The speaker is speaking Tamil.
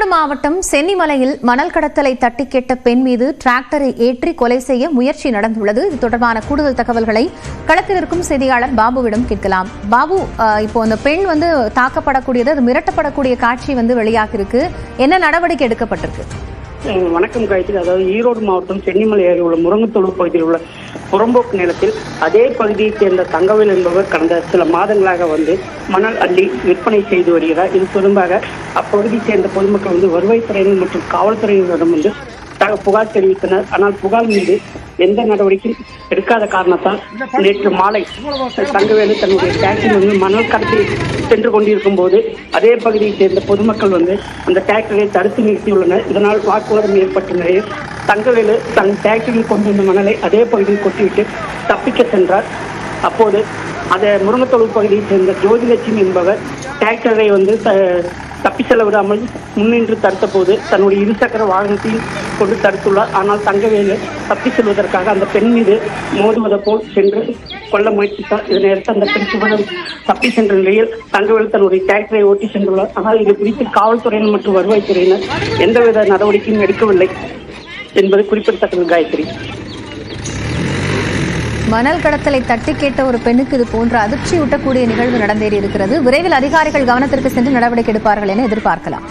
சேலம் மாவட்டம் சென்னிமலையில் மணல் கடத்தலை தட்டி கேட்ட பெண் மீது டிராக்டரை ஏற்றி கொலை செய்ய முயற்சி நடந்துள்ளது. இது தொடர்பான கூடுதல் தகவல்களை களத்தில் இருக்கும் செய்தியாளர் பாபுவிடம் கேட்கலாம். பாபு, இப்போ அந்த பெண் தாக்கப்படக்கூடியது, அது மிரட்டப்படக்கூடிய காட்சி வெளியாகி இருக்கு. என்ன நடவடிக்கை எடுக்கப்பட்டிருக்கு? வணக்கம் காயத்ரி. அதாவது ஈரோடு மாவட்டம் சென்னிமலை அருகே உள்ள முருங்கத்தோடு பகுதியில் உள்ள புறம்போக்கு நிலத்தில் அதே பகுதியைச் சேர்ந்த தங்கவேல் என்பவர் கடந்த சில மாதங்களாக மணல் அள்ளி விற்பனை செய்து வருகிறார். இது தொடர்பாக அப்பகுதியைச் சேர்ந்த பொதுமக்கள் வருவாய்த்துறையினர் மற்றும் காவல்துறையினரிடம் புகார் தெரிவித்தனர். ஆனால் புகார் மீது எந்த நடவடிக்கையும் எடுக்காத காரணத்தால் நேற்று மாலை தங்கவேலு தன்னுடைய டிராக்டரில் மணல் கடத்தி சென்று கொண்டிருக்கும் போது அதே பகுதியைச் சேர்ந்த பொதுமக்கள் அந்த டிராக்டரை தடுத்து நிறுத்தியுள்ளனர். இதனால் வாக்குவாதம் ஏற்பட்ட நிலையில் தங்கவேலு தன் டிராக்டரில் கொண்டு வந்த மணலை அதே பகுதியில் கொட்டிவிட்டு தப்பிக்க சென்றார். அப்போது அந்த முருங்கத்தோடு பகுதியைச் சேர்ந்த ஜோதிலட்சுமி என்பவர் டிராக்டரை தப்பி செல்ல விடாமல் முன்னின்று தடுத்த போது தன்னுடைய இருசக்கர வாகனத்தையும் கொண்டு தடுத்துள்ளார். ஆனால் தங்கவேலு தப்பி செல்வதற்காக அந்த பெண் மீது மோதுவதை போல் சென்று கொல்ல முயற்சித்தார். இதனையடுத்து அந்த பெண் சுவனம் தப்பி சென்ற நிலையில் தங்கவேலு தன்னுடைய டிராக்டரை ஓட்டி சென்றுள்ளார். ஆனால் இது குறித்து காவல்துறையினர் மற்றும் வருவாய்த்துறையினர் எந்தவித நடவடிக்கையும் எடுக்கவில்லை என்பது குறிப்பிடத்தக்கது. காயத்ரி, மணல் கடத்தலை தட்டி கேட்ட ஒரு பெண்ணுக்கு இது போன்ற அதிர்ச்சியூட்டக்கூடிய நிகழ்வு நடந்தேறி இருக்கிறது. விரைவில் அதிகாரிகள் கவனத்திற்கு சென்று நடவடிக்கை எடுப்பார்கள் என எதிர்பார்க்கலாம்.